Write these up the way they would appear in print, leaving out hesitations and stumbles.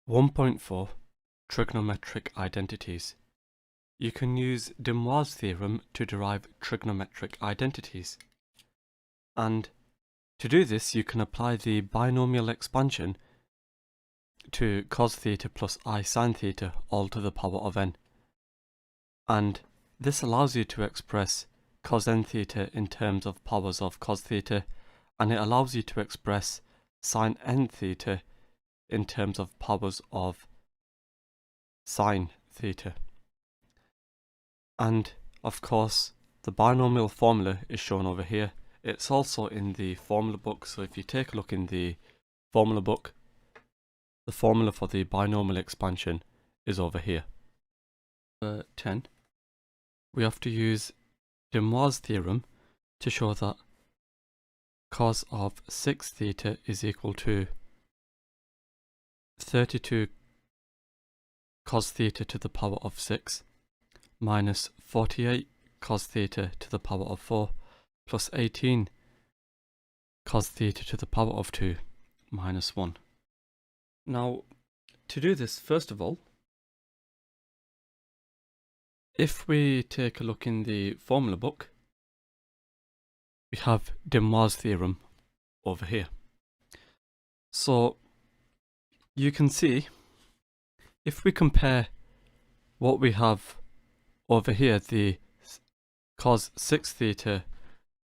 1.4 Trigonometric Identities. You can use De Moivre's theorem to derive trigonometric identities. And to do this, you can apply the binomial expansion to cos theta plus I sin theta all to the power of n. And this allows you to express cos n theta in terms of powers of cos theta, and it allows you to express sin n theta in terms of powers of sine theta. And of course, the binomial formula is shown over here. It's also in the formula book, so if you take a look in the formula book, the formula for the binomial expansion is over here. 10. We have to use De Moivre's theorem to show that cos of 6 theta is equal to 32 cos theta to the power of 6 minus 48 cos theta to the power of 4 plus 18 cos theta to the power of 2 minus 1. Now, to do this, first of all, if we take a look in the formula book, we have De Moivre's theorem over here. So you can see, if we compare what we have over here, the cos 6 theta,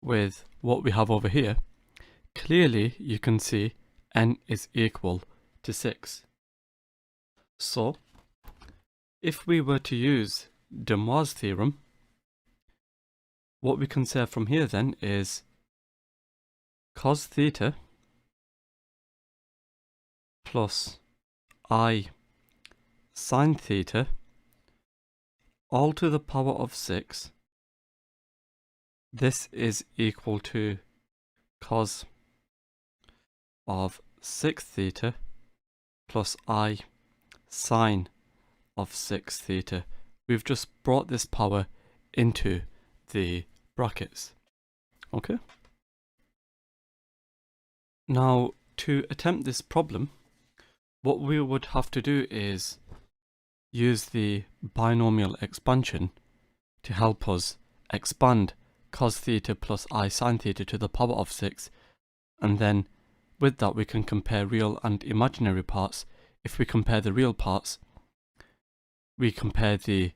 with what we have over here, clearly you can see n is equal to 6. So if we were to use De Moivre's theorem, what we can say from here then is cos theta plus I sin theta all to the power of 6. This is equal to cos of 6 theta plus I sin of 6 theta. We've just brought this power into the brackets. Okay? Now, to attempt this problem, what we would have to do is use the binomial expansion to help us expand cos theta plus I sin theta to the power of 6, and then with that we can compare real and imaginary parts. If we compare the real parts, we compare the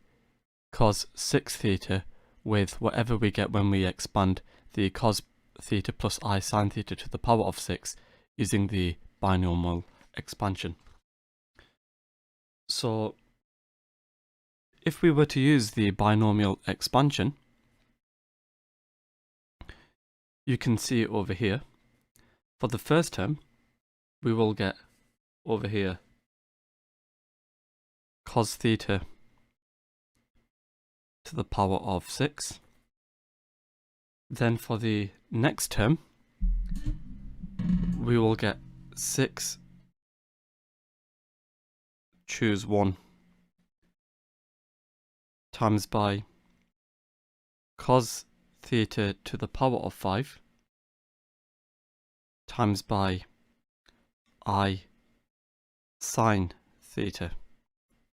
cos 6 theta with whatever we get when we expand the cos theta plus I sin theta to the power of 6 using the binomial expansion. So if we were to use the binomial expansion, you can see over here, for the first term, we will get over here cos theta to the power of 6. Then for the next term, we will get 6 choose 1 times by cos theta to the power of 5 times by I sin theta.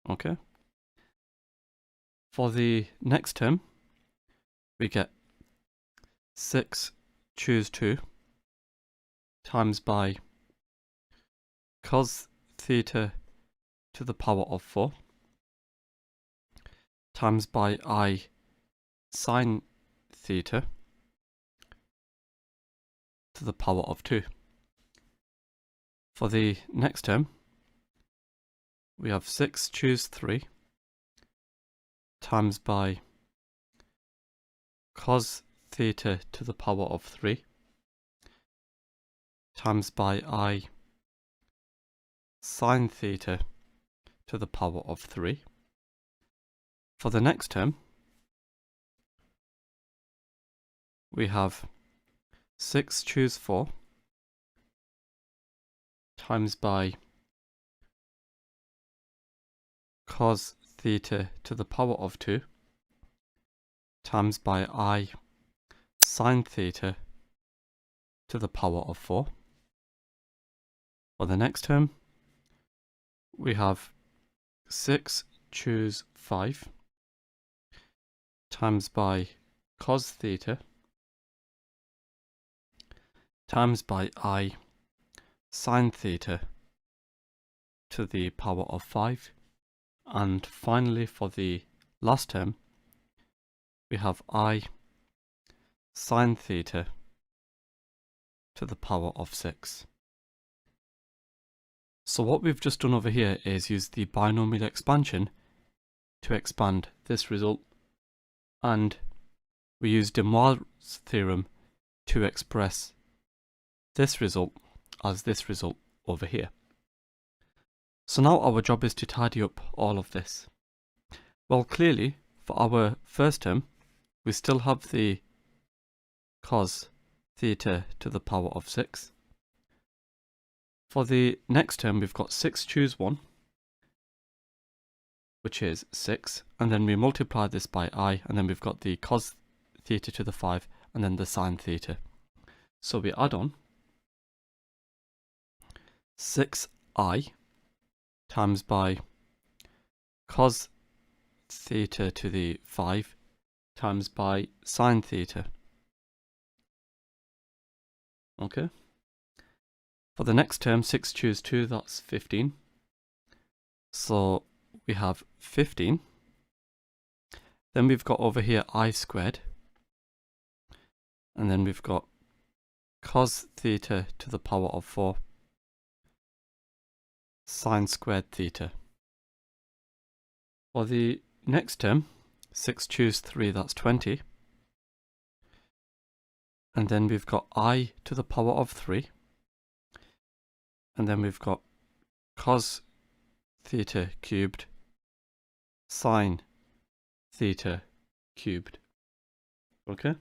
Okay? For the next term, we get 6 choose 2 times by cos theta to the power of 4 times by I sin theta to the power of 2. For the next term, we have 6 choose 3 times by cos theta to the power of 3 times by I sin theta to the power of 3. For the next term, we have 6 choose 4 times by cos theta to the power of 2 times by I sin theta to the power of 4. For the next term, we have 6 choose 5 times by cos theta times by I sine theta to the power of 5. And finally, for the last term, we have I sine theta to the power of 6. So what we've just done over here is use the binomial expansion to expand this result, and we use de Moivre's theorem to express this result as this result over here. So now our job is to tidy up all of this. Well, clearly, for our first term, we still have the cos theta to the power of 6. For the next term, we've got 6 choose 1, which is 6, and then we multiply this by I, and then we've got the cos theta to the 5, and then the sine theta. So we add on 6I times by cos theta to the 5 times by sine theta. Okay. For the next term, 6 choose 2, that's 15. So we have 15. Then we've got over here I squared. And then we've got cos theta to the power of 4 sine squared theta. For the next term, 6 choose 3, that's 20. And then we've got I to the power of 3. And then we've got cos theta cubed sine theta cubed. Okay?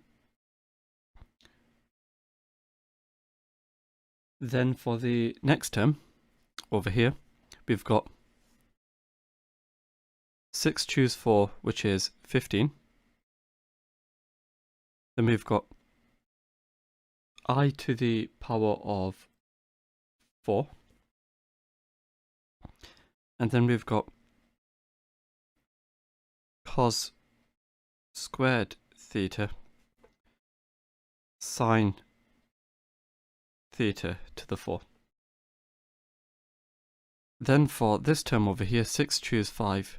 Then for the next term, over here, we've got 6 choose 4, which is 15. Then we've got I to the power of 4. And then we've got cos squared theta sine theta to the 4. Then for this term over here, 6 choose 5,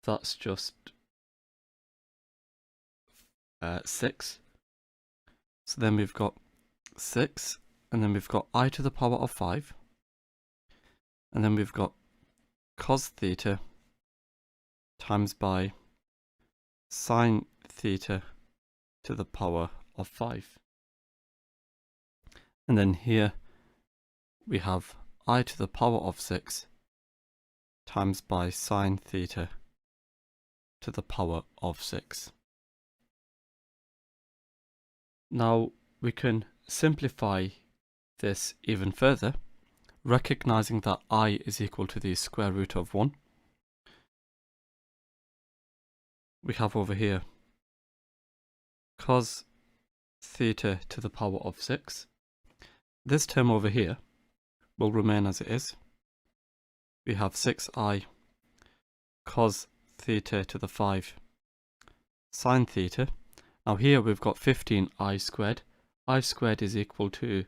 that's just 6. So then we've got 6, and then we've got I to the power of 5, and then we've got cos theta times by sine theta to the power of 5. And then here we have I to the power of 6 times by sine theta to the power of 6. Now we can simplify this even further, recognizing that I is equal to the square root of 1. We have over here cos theta to the power of 6. This term over here will remain as it is. We have 6I cos theta to the 5 sine theta. Now here we've got 15I squared. I squared is equal to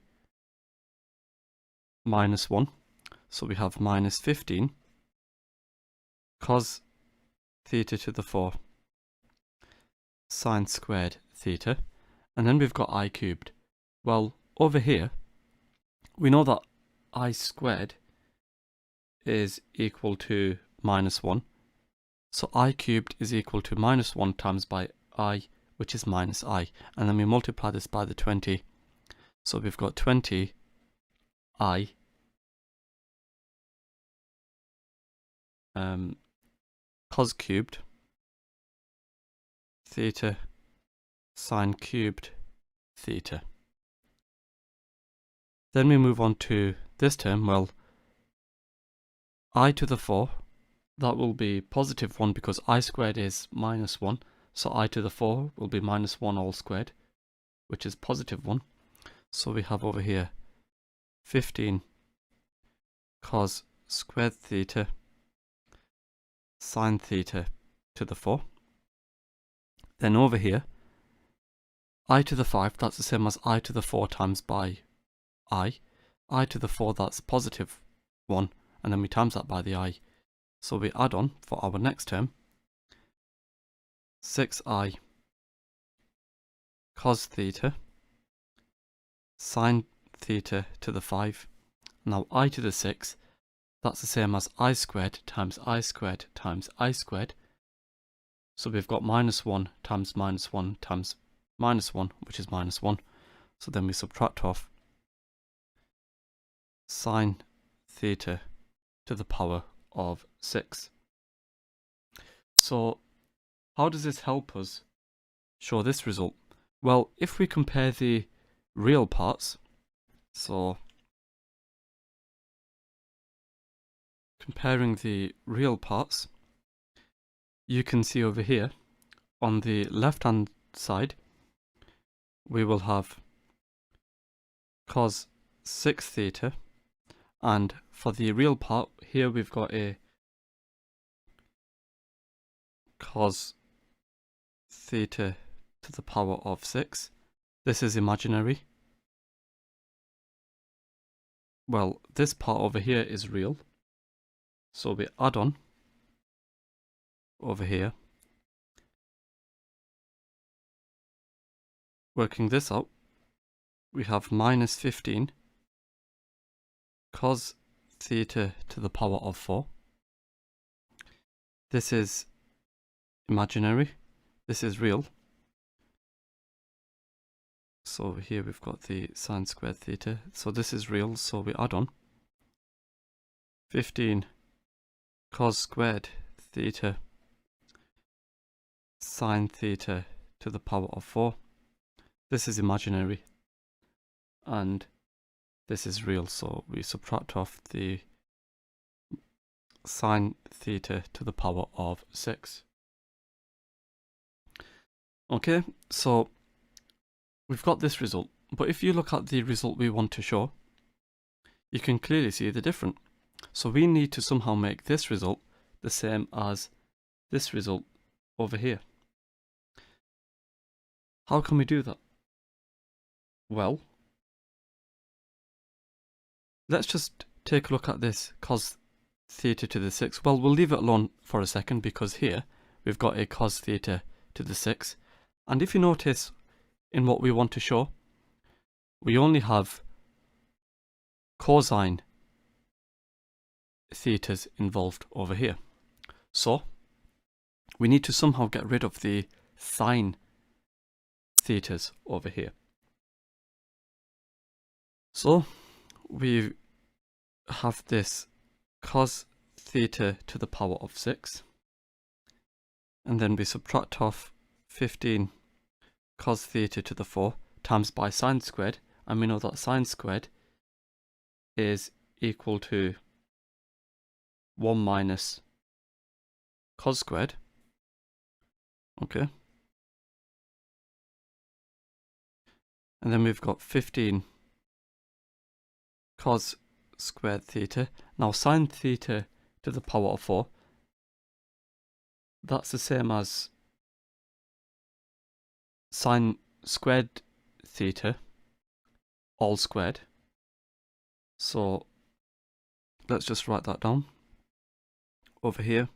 minus 1. So we have minus 15 cos theta to the 4 sine squared theta. And then we've got I cubed. Well, over here, we know that I squared is equal to minus 1. So I cubed is equal to minus 1 times by I, which is minus I. And then we multiply this by the 20. So we've got 20 I cos cubed theta sine cubed theta. Then we move on to this term. Well, I to the 4, that will be positive 1 because I squared is minus 1. So I to the 4 will be minus 1 all squared, which is positive 1. So we have over here 15 cos squared theta sine theta to the 4. Then over here, I to the 5, that's the same as I to the 4 times by I to the 4, that's positive 1, and then we times that by the I. So we add on for our next term 6i cos theta sine theta to the 5. Now I to the 6, that's the same as I squared times I squared times I squared. So we've got minus 1 times minus 1 times minus 1, which is minus 1. So then we subtract off sine theta to the power of 6. So how does this help us show this result? Well, if we compare the real parts, so comparing the real parts, you can see over here on the left hand side we will have cos 6 theta, and for the real part here we've got a cos theta to the power of 6. This is imaginary. Well, this part over here is real, so we add on over here. Working this out, we have minus 15 cos theta to the power of 4. This is imaginary, this is real. So over here we've got the sine squared theta, so this is real, so we add on 15 cos squared theta sine theta to the power of 4. This is imaginary and this is real, so we subtract off the sine theta to the power of 6. Okay, so we've got this result, but if you look at the result we want to show, you can clearly see the difference. So we need to somehow make this result the same as this result over here. How can we do that? Well, let's just take a look at this cos theta to the 6. Well, we'll leave it alone for a second because here we've got a cos theta to the 6. And if you notice in what we want to show, we only have cosine thetas involved over here. So we need to somehow get rid of the sine thetas over here. So we have this cos theta to the power of 6, and then we subtract off 15 cos theta to the 4 times by sine squared, and we know that sine squared is equal to 1 minus cos squared. Okay. And then we've got 15 cos squared theta. Now sine theta to the power of 4, that's the same as sine squared theta all squared. So let's just write that down. Over here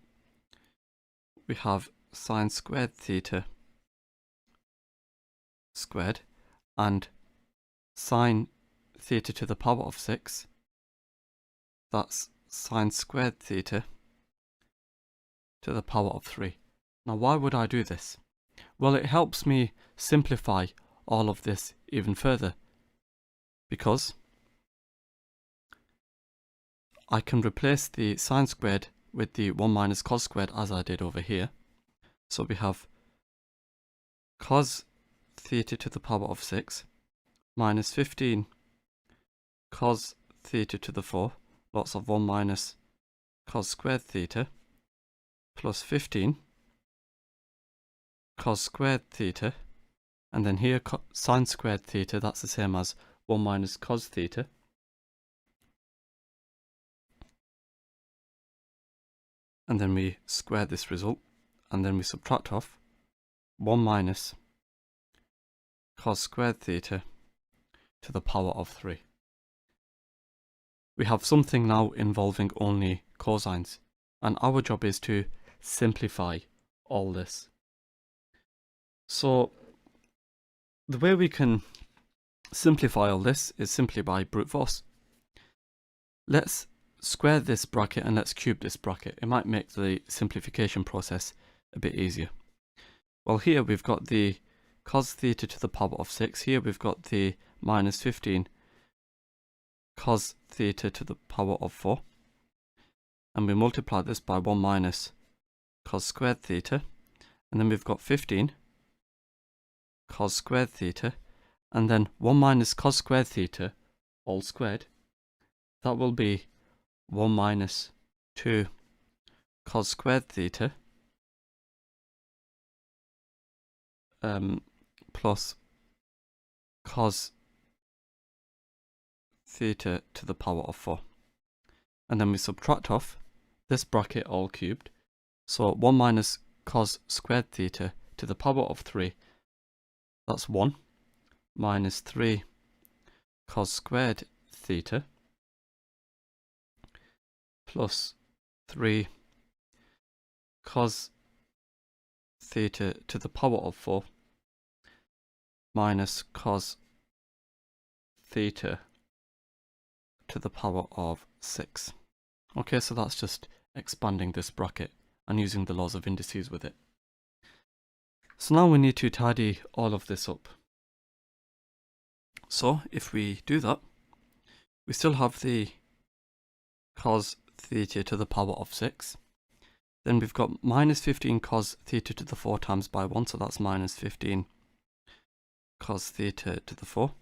we have sine squared theta squared, and sine theta to the power of 6, that's sine squared theta to the power of 3. Now why would I do this? Well, it helps me simplify all of this even further, because I can replace the sine squared with the 1 minus cos squared as I did over here. So we have cos theta to the power of 6 minus 15 cos theta to the 4, lots of 1 minus cos squared theta, plus 15 cos squared theta, and then here sine squared theta, that's the same as 1 minus cos theta. and then we square this result, and then we subtract off 1 minus cos squared theta to the power of 3. We have something now involving only cosines, and our job is to simplify all this. So the way we can simplify all this is simply by brute force. Let's square this bracket and let's cube this bracket. It might make the simplification process a bit easier. Well, here we've got the cos theta to the power of 6. Here we've got the minus 15 cos theta to the power of 4. And we multiply this by 1 minus cos squared theta. And then we've got 15 cos squared theta. And then 1 minus cos squared theta all squared. That will be 1 minus 2 cos squared theta plus cos theta to the power of 4. And then we subtract off this bracket all cubed. So 1 minus cos squared theta to the power of 3, that's 1 minus 3 cos squared theta plus 3 cos theta to the power of 4 minus cos theta to the power of 6. Okay, so that's just expanding this bracket and using the laws of indices with it. So now we need to tidy all of this up. So if we do that, we still have the cos theta to the power of 6. Then we've got minus 15 cos theta to the 4 times by 1, so that's minus 15 cos theta to the 4.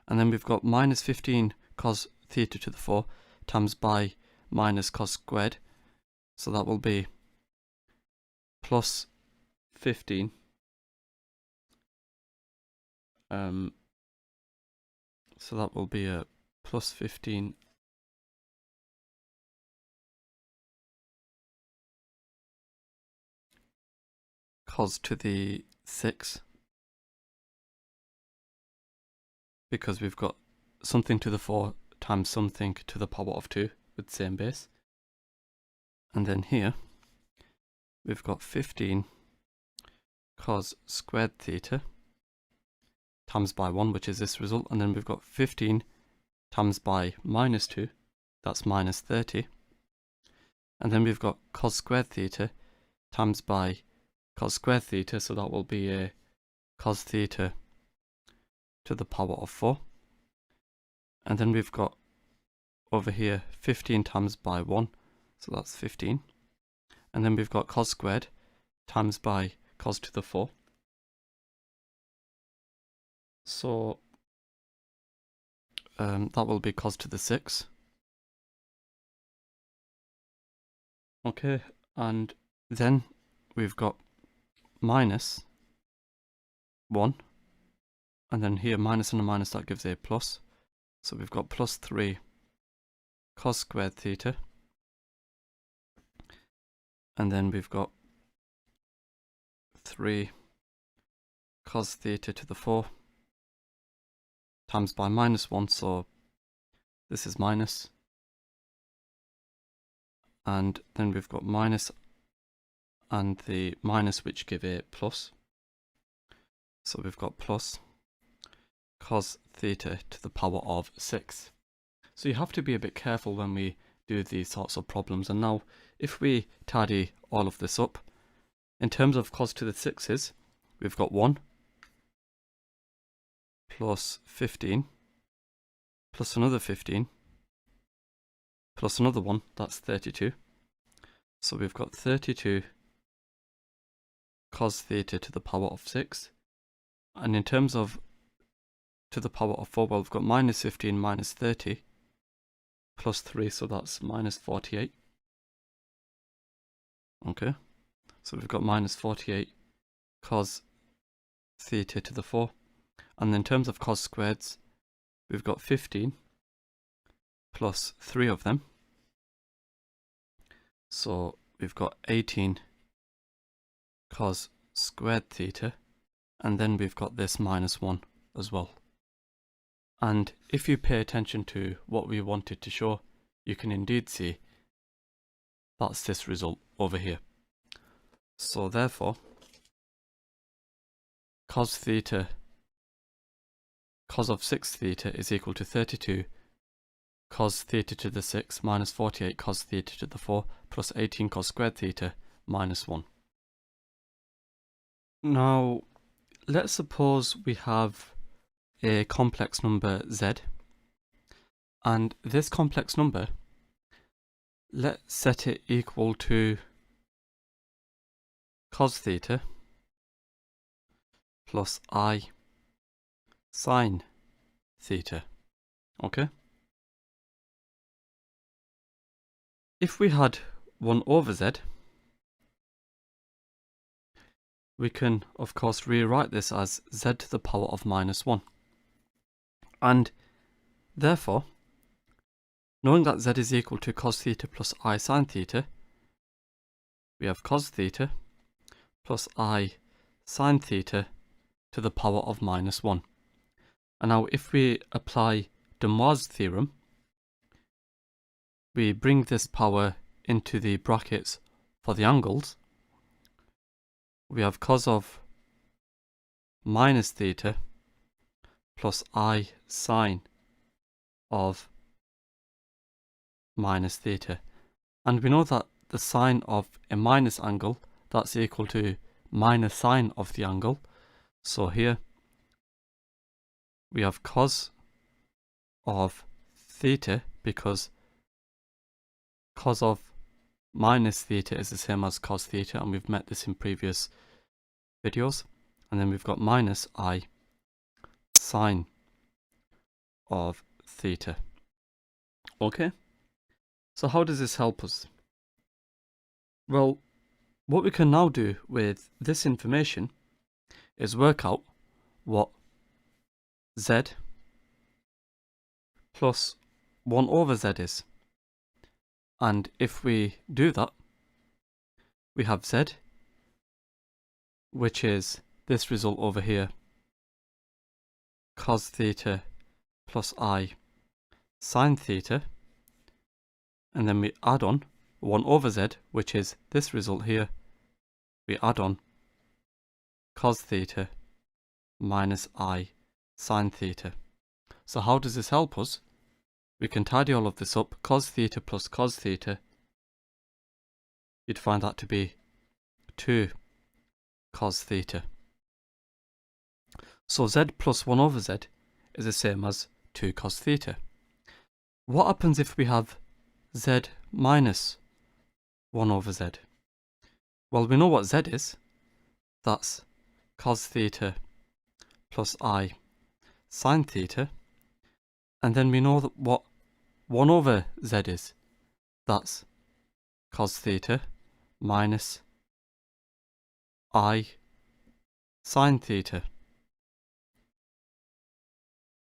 And then we've got minus 15 cos theta to the 4 times by minus cos squared, so that will be plus 15 so that will be a plus 15 cos to the 6, because we've got something to the 4 times something to the power of 2 with the same base. And then here we've got 15 cos squared theta times by 1, which is this result, and then we've got 15 times by minus 2, that's minus 30, and then we've got cos squared theta times by cos squared theta, so that will be a cos theta to the power of 4, and then we've got over here 15 times by 1, so that's 15, and then we've got cos squared times by cos to the 4. So that will be cos to the 6. Okay, and then we've got minus 1, and then here minus and a minus, that gives a plus. So we've got plus 3 cos squared theta, and then we've got 3 cos theta to the 4 times by minus 1, so this is minus, and then we've got minus and the minus, which give a plus, so we've got plus cos theta to the power of 6. So you have to be a bit careful when we do these sorts of problems. And now if we tidy all of this up, in terms of cos to the 6's, we've got 1 plus 15 plus another 15 plus another 1, that's 32. So we've got 32 cos theta to the power of 6. And in terms of to the power of 4, well, we've got minus 15 minus 30 plus 3, so that's minus 48. Okay, so we've got minus 48 cos theta to the 4. And in terms of cos squareds, we've got 15 plus 3 of them. So we've got 18 cos squared theta, and then we've got this minus 1 as well. And if you pay attention to what we wanted to show, you can indeed see that's this result over here. So therefore, cos of 6 theta is equal to 32 cos theta to the 6 minus 48 cos theta to the 4 plus 18 cos squared theta minus 1. Now, let's suppose we have a complex number z, and this complex number, let's set it equal to cos theta plus I sine theta. Okay? If we had 1 over z, we can of course rewrite this as z to the power of minus 1. And therefore, knowing that z is equal to cos theta plus I sine theta, we have cos theta plus I sine theta to the power of minus 1. And now if we apply Demoivre's theorem, we bring this power into the brackets for the angles. We have cos of minus theta plus I sine of minus theta. And we know that the sine of a minus angle, that's equal to minus sine of the angle. So here we have cos of theta, because cos of minus theta is the same as cos theta, and we've met this in previous videos. And then we've got minus I sine of theta. Okay, so how does this help us? Well, what we can now do with this information is work out what z plus 1 over z is. And if we do that, we have z, which is this result over here, cos theta plus I sine theta, and then we add on 1 over z, which is this result here, we add on cos theta minus I sine theta. So how does this help us? We can tidy all of this up. Cos theta plus cos theta, you'd find that to be 2 cos theta. So z plus 1 over z is the same as 2 cos theta. What happens if we have z minus 1 over z? Well, we know what z is. That's cos theta plus I sine theta. And then we know that what 1 over z is. That's cos theta minus I sine theta.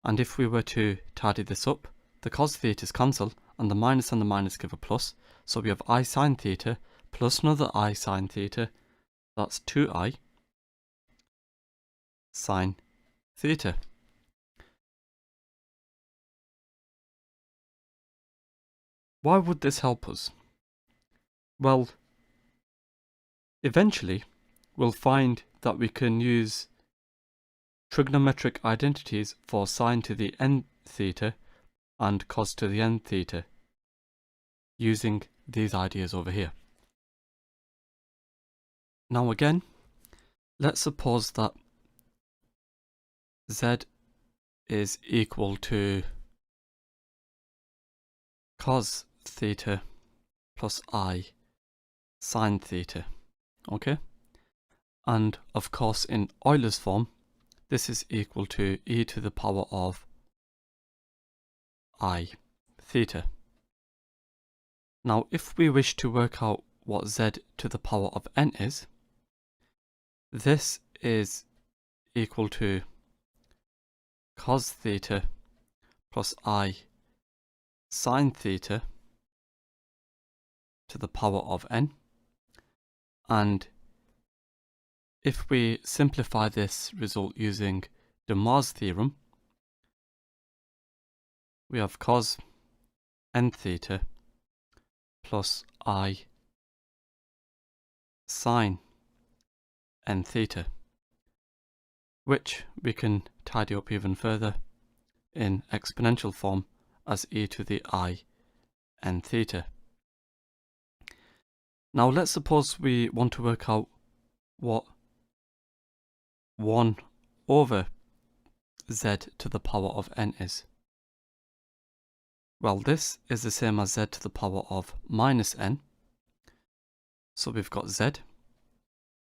And if we were to tidy this up, the cos thetas cancel, and the minus give a plus. So we have I sine theta plus another I sine theta. That's 2I sine theta. Why would this help us? Well, eventually we'll find that we can use trigonometric identities for sine to the n theta and cos to the n theta using these ideas over here. Now again, let's suppose that z is equal to cos theta plus I sine theta. Okay? And of course in Euler's form, this is equal to e to the power of I theta. Now if we wish to work out what z to the power of n is, this is equal to cos theta plus I sine theta to the power of n. And if we simplify this result using De Moivre's theorem, we have cos n theta plus I sine n theta, which we can tidy up even further in exponential form as e to the I n theta. Now let's suppose we want to work out what 1 over z to the power of n is. Well, this is the same as z to the power of minus n. So we've got z,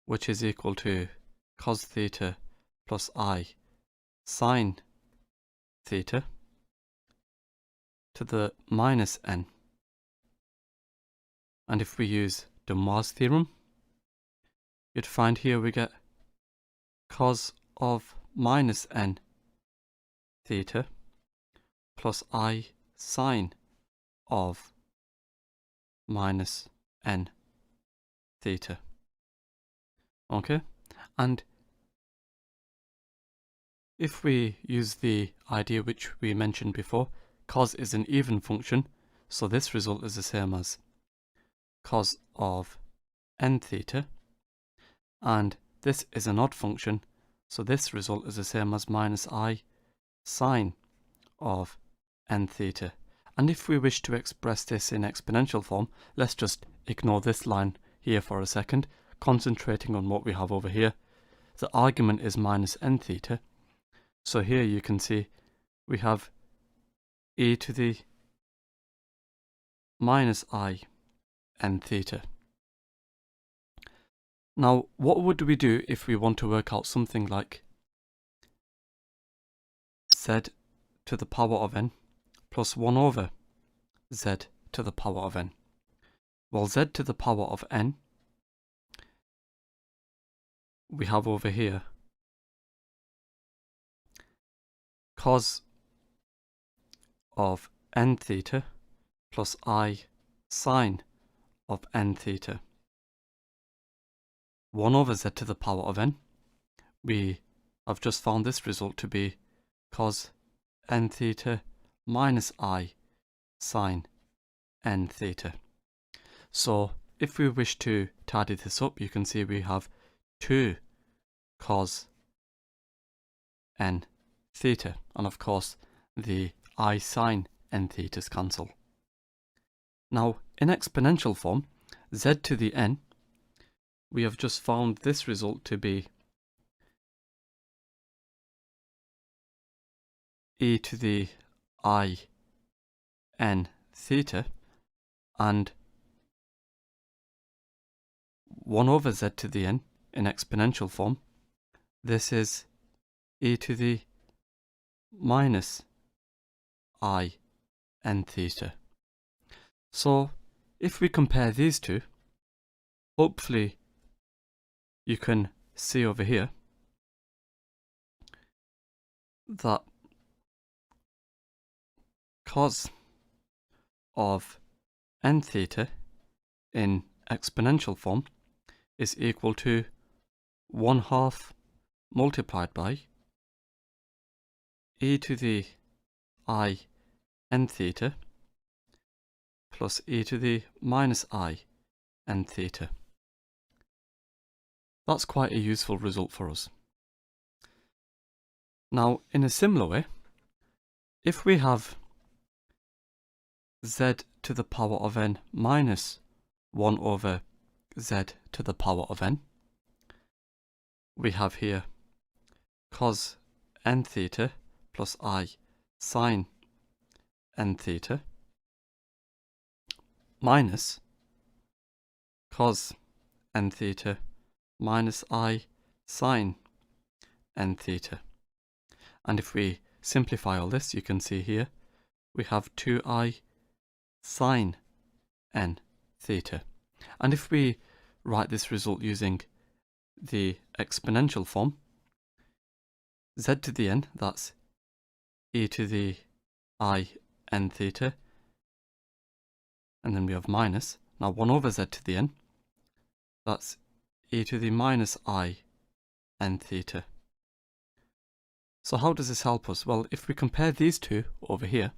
which is equal to cos theta plus I sine theta to the minus n. And if we use De Moivre's theorem, you'd find here we get cos of minus n theta plus I sine of minus n theta. Okay, and if we use the idea which we mentioned before, cos is an even function, so this result is the same as cos of n theta, and this is an odd function, so this result is the same as minus I sine of n theta. And if we wish to express this in exponential form, let's just ignore this line here for a second, concentrating on what we have over here. The argument is minus n theta, so here you can see we have e to the minus I n theta. Now, what would we do if we want to work out something like z to the power of n plus 1 over z to the power of n? Well, z to the power of n, we have over here cos of n theta plus I sine of n theta. 1 over z to the power of n, we have just found this result to be cos n theta minus I sine n theta. So if we wish to tidy this up, you can see we have 2 cos n theta, and of course the I sine n thetas cancel. Now in exponential form, z to the n, we have just found this result to be e to the I n theta, and 1 over z to the n in exponential form, this is e to the minus I n theta. So if we compare these two, hopefully you can see over here that cos of n theta in exponential form is equal to 1/2 multiplied by e to the I n theta plus e to the minus I n theta. That's quite a useful result for us. Now, in a similar way, if we have z to the power of n minus 1 over z to the power of n, we have here cos n theta plus I sine n theta minus cos n theta minus I sine n theta. And if we simplify all this, you can see here we have 2I sine n theta. And if we write this result using the exponential form, z to the n, that's e to the I n theta, and then we have minus, now 1 over z to the n, that's e to the minus I n theta. So how does this help us? Well, if we compare these two over here,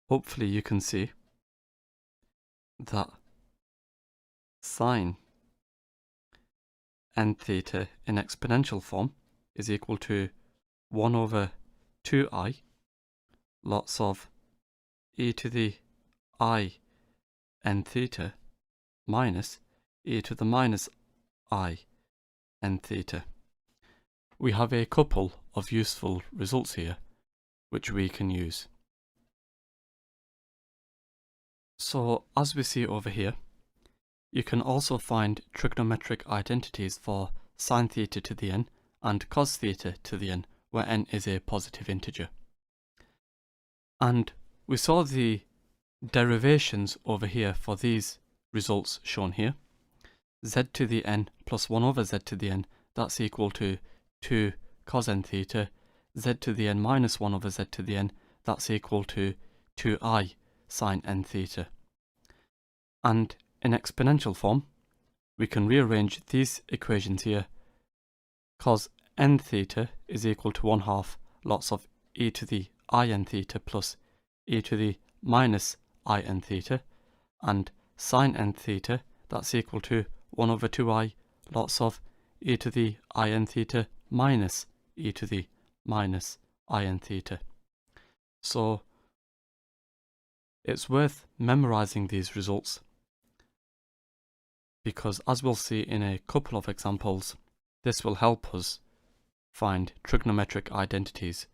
hopefully you can see that sine n theta in exponential form is equal to 1 over 2i lots of e to the I n theta minus e to the minus I n theta. We have a couple of useful results here which we can use. So as we see over here, you can also find trigonometric identities for sine theta to the n and cos theta to the n, where n is a positive integer. And we saw the derivations over here for these results shown here. Z to the n plus 1 over z to the n, that's equal to 2 cos n theta. Z to the n minus 1 over z to the n, that's equal to 2i sine n theta. And in exponential form, we can rearrange these equations here. Cos n theta is equal to 1/2 lots of e to the I n theta plus e to the minus I n theta, and sine n theta, that's equal to 1 over 2i lots of e to the I n theta minus e to the minus I n theta. So it's worth memorizing these results, because as we'll see in a couple of examples, this will help us find trigonometric identities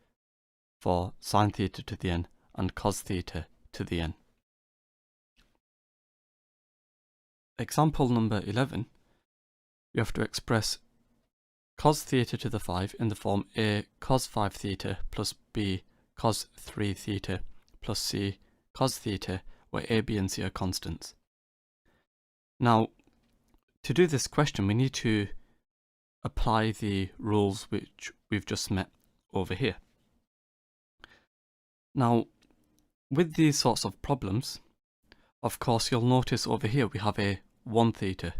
for sine theta to the n and cos theta to the n. Example number 11, we have to express cos theta to the 5 in the form a cos 5 theta plus b cos 3 theta plus c cos theta, where a, b and c are constants. Now, to do this question, we need to apply the rules which we've just met over here. Now, with these sorts of problems, of course, you'll notice over here we have a 1 theta,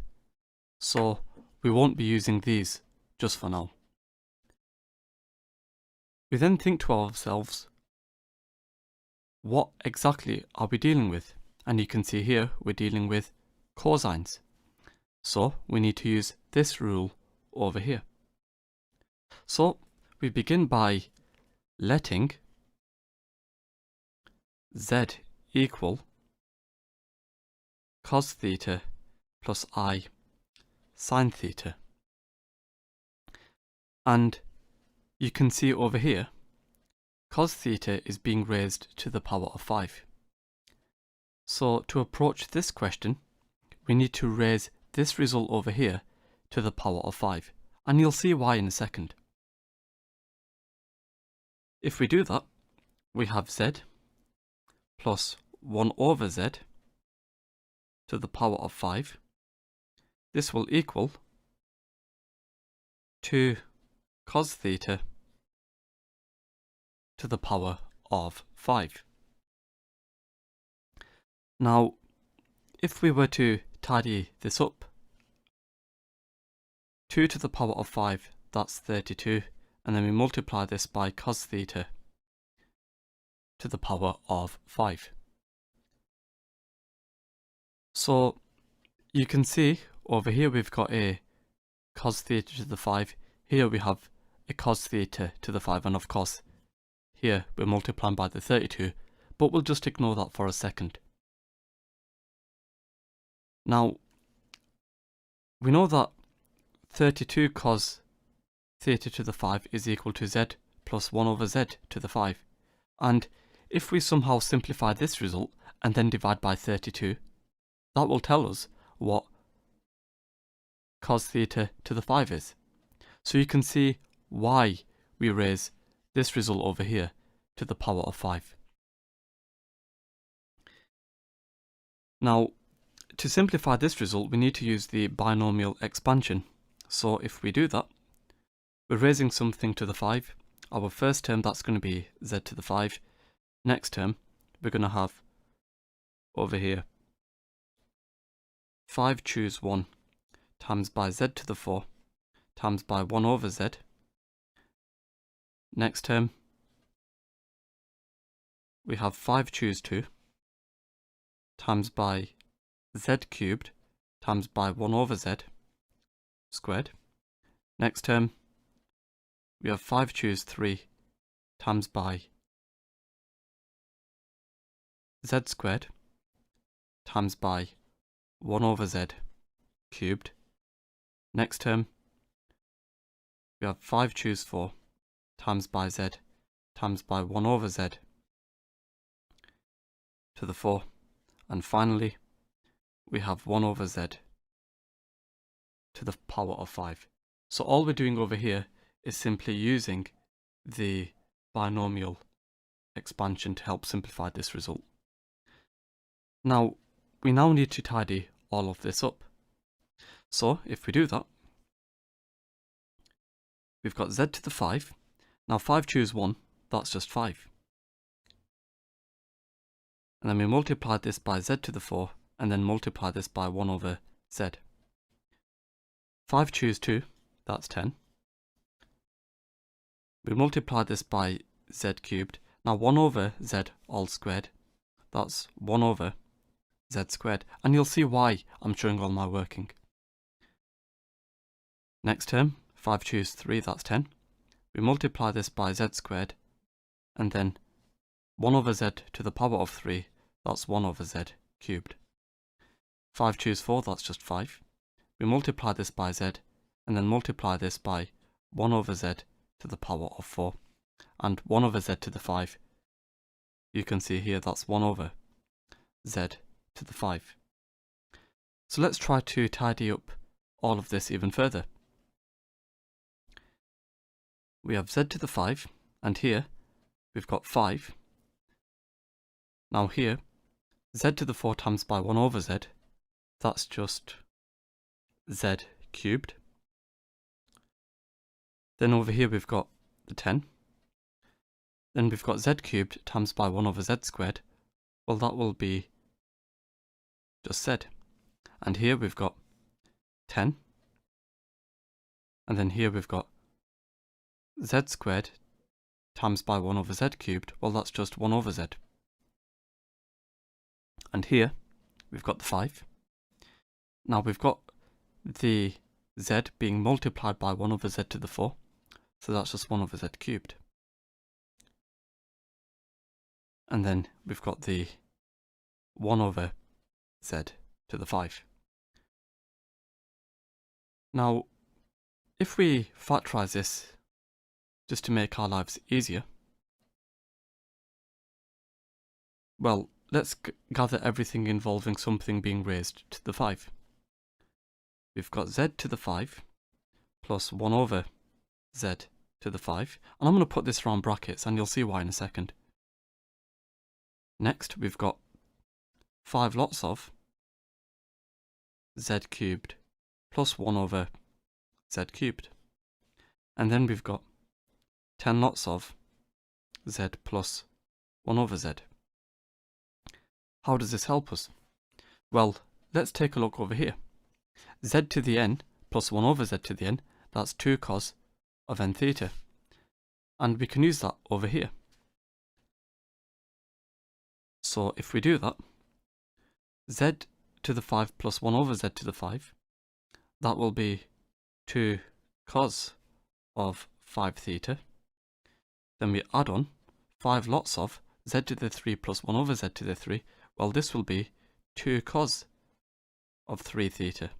so we won't be using these just for now. We then think to ourselves, what exactly are we dealing with? And you can see here we're dealing with cosines. So we need to use this rule over here. So we begin by letting z equal cos theta plus I sine theta. And you can see over here, cos theta is being raised to the power of 5. So to approach this question, we need to raise this result over here to the power of 5. And you'll see why in a second. If we do that, we have z plus 1 over z to the power of 5. This will equal 2 cos theta to the power of 5. Now, if we were to tidy this up, 2 to the power of 5, that's 32, and then we multiply this by cos theta to the power of 5. So you can see over here we've got a cos theta to the 5, here we have a cos theta to the 5, and of course here we're multiplying by the 32, but we'll just ignore that for a second. Now, we know that 32 cos theta to the 5 is equal to z plus 1 over z to the 5. And if we somehow simplify this result and then divide by 32, that will tell us what cos theta to the 5 is. So you can see why we raise this result over here to the power of 5. Now, to simplify this result, we need to use the binomial expansion. So if we do that, we're raising something to the 5. Our first term, that's going to be z to the 5. Next term, we're going to have over here 5 choose 1 times by z to the 4 times by 1 over z. Next term, we have 5 choose 2 times by z cubed times by 1 over z squared. Next term, we have 5 choose 3 times by z squared times by 1 over z cubed. Next term, we have 5 choose 4 times by z times by 1 over z to the 4. And finally, we have 1 over z to the power of 5. So all we're doing over here is simply using the binomial expansion to help simplify this result. Now, we now need to tidy all of this up. So if we do that, we've got z to the 5. Now 5 choose 1, that's just 5. And then we multiply this by z to the 4, and then multiply this by 1 over z. 5 choose 2, that's 10. We multiply this by z cubed. Now 1 over z all squared, that's 1 over z squared. And you'll see why I'm showing all my working. Next term, 5 choose 3, that's 10. We multiply this by z squared, and then 1 over z to the power of 3, that's 1 over z cubed. 5 choose 4, that's just 5. We multiply this by z, and then multiply this by 1 over z to the power of 4. And 1 over z to the 5, you can see here that's 1 over z to the 5. So let's try to tidy up all of this even further. We have z to the 5, and here we've got 5. Now here, z to the 4 times by 1 over z, that's just z cubed. Then over here we've got the 10. Then we've got z cubed times by 1 over z squared. Well, that will be just z. And here we've got 10. And then here we've got z squared times by 1 over z cubed. Well, that's just 1 over z. And here we've got the 5. Now we've got the z being multiplied by 1 over z to the 4. So that's just 1 over z cubed. And then we've got the 1 over z to the 5. Now, if we factorize this just to make our lives easier, well, let's gather everything involving something being raised to the 5. We've got z to the 5 plus 1 over z to the 5. And I'm going to put this around brackets, and you'll see why in a second. Next, we've got 5 lots of z cubed plus 1 over z cubed. And then we've got 10 lots of z plus 1 over z. How does this help us? Well, let's take a look over here. Z to the n plus 1 over z to the n, that's 2 cos of n theta. And we can use that over here. So if we do that, z to the 5 plus 1 over z to the 5, that will be 2 cos of 5 theta. Then we add on 5 lots of z to the 3 plus 1 over z to the 3. Well, this will be 2 cos of 3 theta.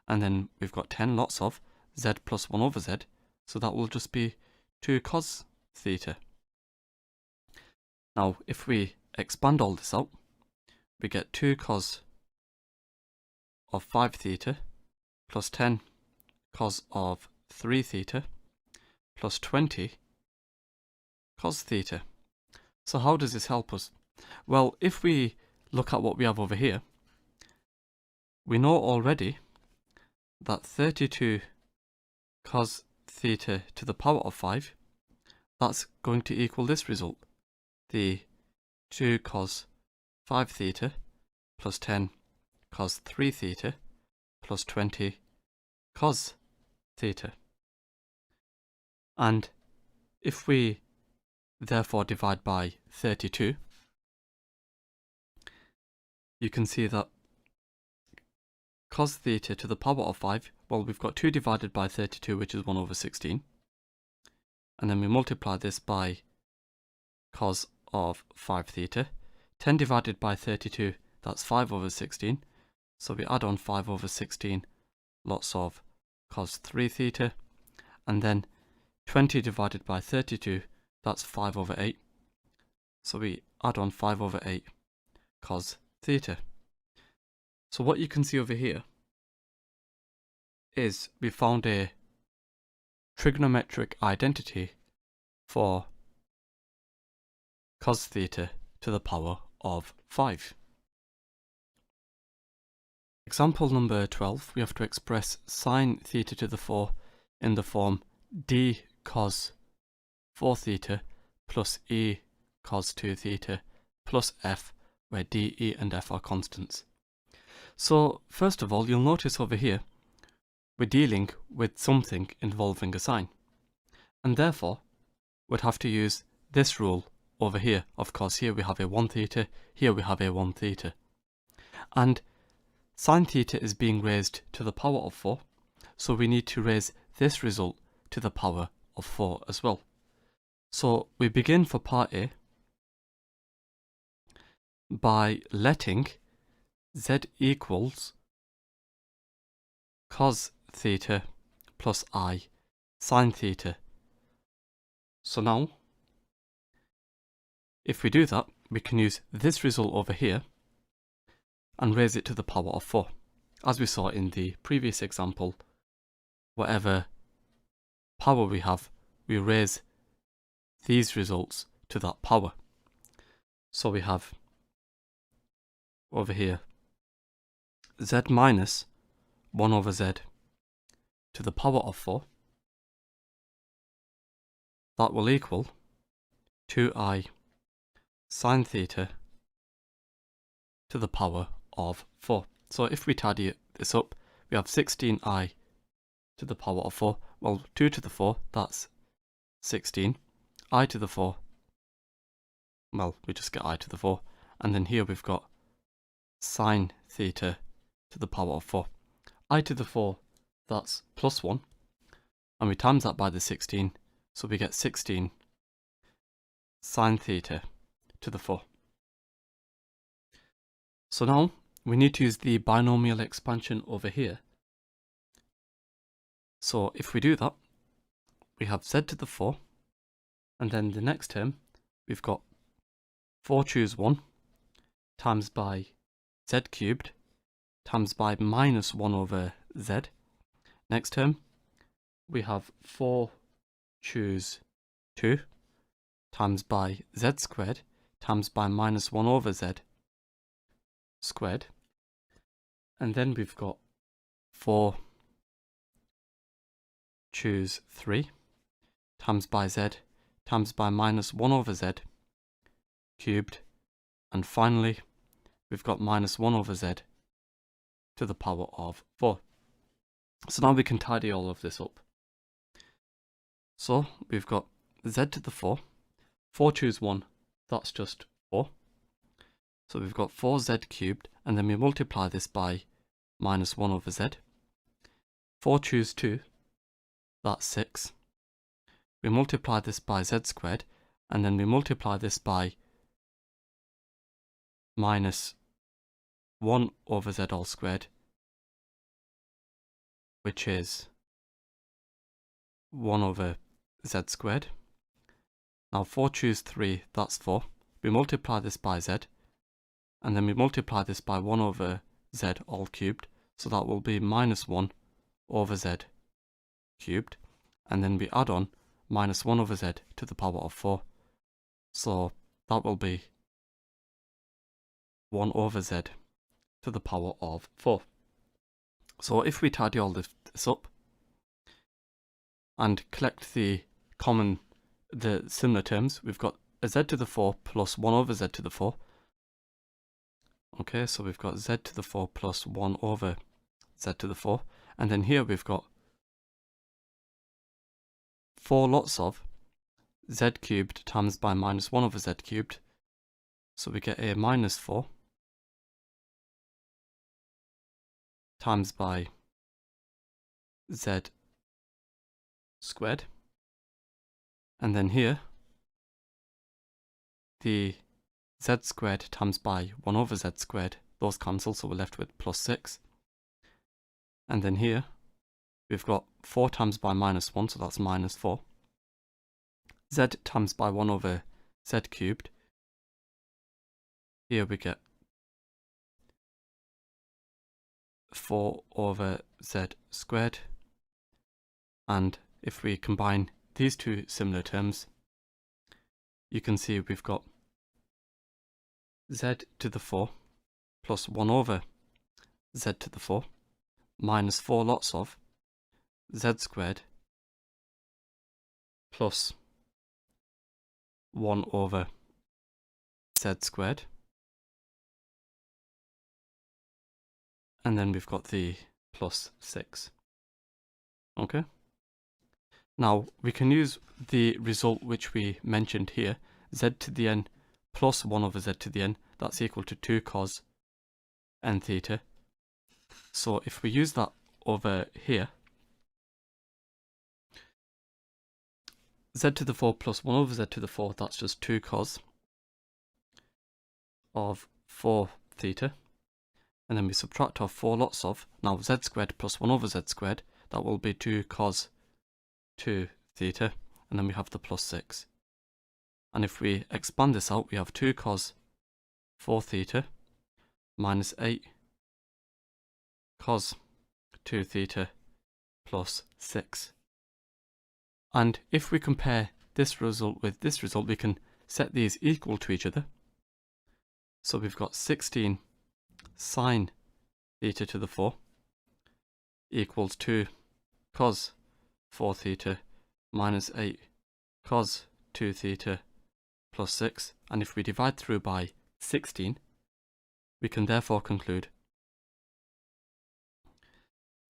And then we've got 10 lots of z plus 1 over z, so that will just be 2 cos theta. Now, if we expand all this out, we get 2 cos of 5 theta plus 10 cos of 3 theta plus 20 cos theta. So how does this help us? Well, if we look at what we have over here, we know already that 32 cos theta to the power of 5, that's going to equal this result, the 2 cos 5 theta plus 10 cos 3 theta plus 20 cos theta. And if we therefore divide by 32, you can see that cos theta to the power of 5, well, we've got 2 divided by 32, which is 1 over 16. And then we multiply this by cos of 5 theta. 10 divided by 32, that's 5 over 16. So we add on 5 over 16, lots of cos 3 theta. And then 20 divided by 32, that's 5 over 8. So we add on 5 over 8 cos theta. So what you can see over here is we found a trigonometric identity for cos theta to the power of 5. Example number 12, we have to express sine theta to the 4 in the form d cos 4 theta plus e cos 2 theta plus f, where d, e and f are constants. So first of all, you'll notice over here we're dealing with something involving a sine, and therefore we'd have to use this rule over here. Of course, here we have a 1 theta, here we have a 1 theta, and sine theta is being raised to the power of 4, so we need to raise this result to the power of 4 as well. So we begin for part A by letting z equals cos theta plus I sine theta. So now, if we do that, we can use this result over here and raise it to the power of 4. As we saw in the previous example, whatever power we have, we raise these results to that power. So we have over here z minus 1 over z to the power of 4. That will equal 2i sine theta to the power of 4. So if we tidy this up, we have 16i to the power of 4. Well, 2 to the 4, that's 16. I to the 4, well, we just get I to the 4. And then here we've got sine theta to the power of 4. I to the 4, that's plus 1. And we times that by the 16, so we get 16 sine theta to the 4. So now we need to use the binomial expansion over here. So if we do that, we have z to the 4, and then the next term we've got 4 choose 1 times by z cubed times by minus 1 over z. Next term we have 4 choose 2 times by z squared times by minus 1 over z squared. And then we've got 4 choose 3 times by z times by minus 1 over z cubed. And finally, we've got minus 1 over z to the power of 4. So now we can tidy all of this up. So we've got z to the 4. 4 choose 1, that's just 4. So we've got 4z cubed, and then we multiply this by minus 1 over z. 4 choose 2, that's 6. We multiply this by z squared, and then we multiply this by minus 1 over z all squared, which is 1 over z squared. Now 4 choose 3, that's 4. We multiply this by z, and then we multiply this by 1 over z all cubed, so that will be minus 1 over z cubed, and then we add on minus 1 over z to the power of 4, so that will be 1 over z to the power of 4. So if we tidy all this up and collect the similar terms, we've got a z to the 4 plus 1 over z to the 4. Okay, so we've got z to the 4 plus 1 over z to the 4. And then here we've got 4 lots of z cubed times by minus 1 over z cubed. So we get a minus 4 times by z squared. And then here, the z squared times by 1 over z squared, those cancel, so we're left with plus 6. And then here, we've got 4 times by minus 1, so that's minus 4. Z times by 1 over z cubed. Here we get 4 over z squared. And if we combine these two similar terms, you can see we've got z to the 4 plus 1 over z to the 4 minus 4 lots of z squared plus 1 over z squared. And then we've got the plus 6. Okay. Now we can use the result which we mentioned here, z to the n plus 1 over z to the n, that's equal to 2 cos n theta. So if we use that over here, z to the 4 plus 1 over z to the 4, that's just 2 cos of 4 theta. And then we subtract off 4 lots of, now z squared plus 1 over z squared, that will be 2 cos 2 theta, and then we have the plus 6. And if we expand this out, we have 2 cos 4 theta minus 8 cos 2 theta plus 6. And if we compare this result with this result, we can set these equal to each other. So we've got 16 sine theta to the 4 equals 2 cos 4 theta minus 8 cos 2 theta plus 6. And if we divide through by 16, we can therefore conclude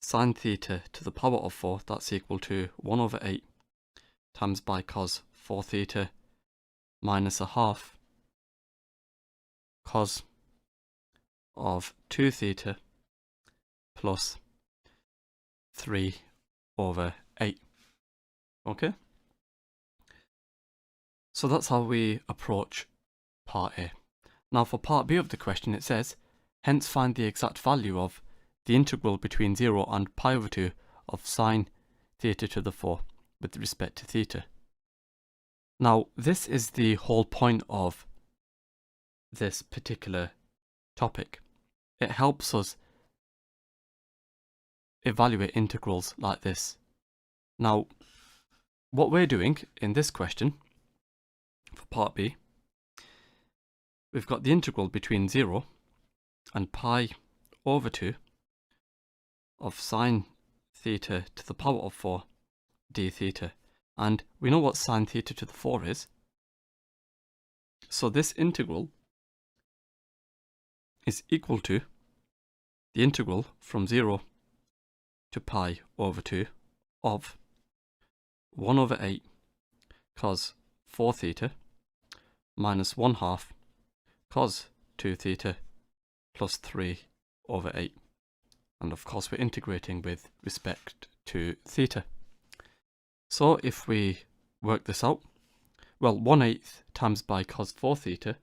sine theta to the power of 4, that's equal to 1 over 8 times by cos 4 theta minus a half cos of 2 theta plus 3 over 8. Okay? So that's how we approach part A. Now for part B of the question, it says, hence find the exact value of the integral between 0 and pi over 2 of sine theta to the 4 with respect to theta. Now this is the whole point of this particular topic. It helps us evaluate integrals like this. Now, what we're doing in this question, for part B, we've got the integral between 0 and pi over 2 of sine theta to the power of 4 d theta. And we know what sine theta to the 4 is. So this integral is equal to the integral from 0 to pi over 2 of 1 over 8 cos 4 theta minus 1 half cos 2 theta plus 3 over 8. And of course we're integrating with respect to theta. So if we work this out, well, 1/8 times by cos 4 theta,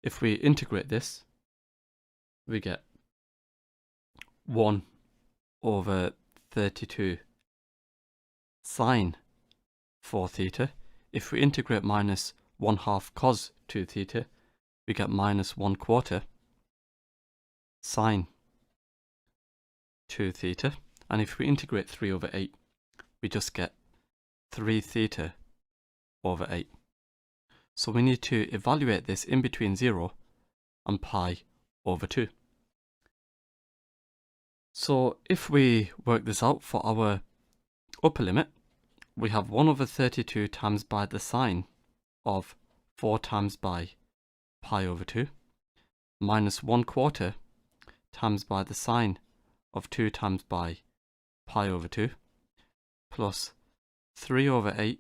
if we integrate this, we get 1 over 32 sine 4 theta. If we integrate minus 1 half cos 2 theta, we get minus 1/4 sine 2 theta. And if we integrate 3 over 8, we just get 3 theta over 8. So we need to evaluate this in between 0 and pi over 2. So if we work this out for our upper limit, we have 1 over 32 times by the sine of 4 times by pi over 2 minus 1/4 times by the sine of 2 times by pi over 2 plus 3 over 8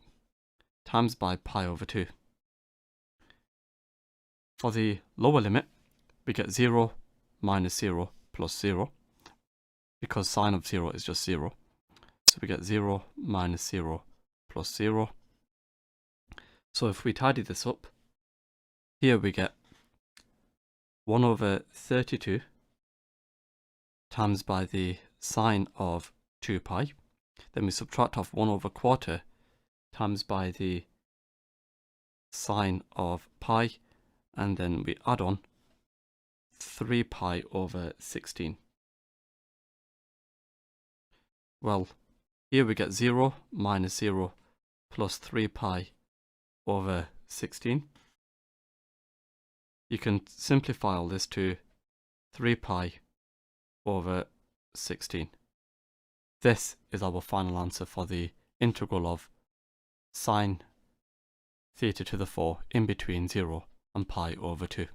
times by pi over 2. For the lower limit, we get 0 minus 0 plus 0, because sine of 0 is just 0. So we get 0 minus 0 plus 0. So if we tidy this up, here we get 1 over 32 times by the sine of 2 pi. Then we subtract off 1 over quarter times by the sine of pi, and then we add on 3 pi over 16. Well, here we get 0 minus 0 plus 3 pi over 16. You can simplify all this to 3 pi over 16. This is our final answer for the integral of sine theta to the 4 in between 0 and pi over 2.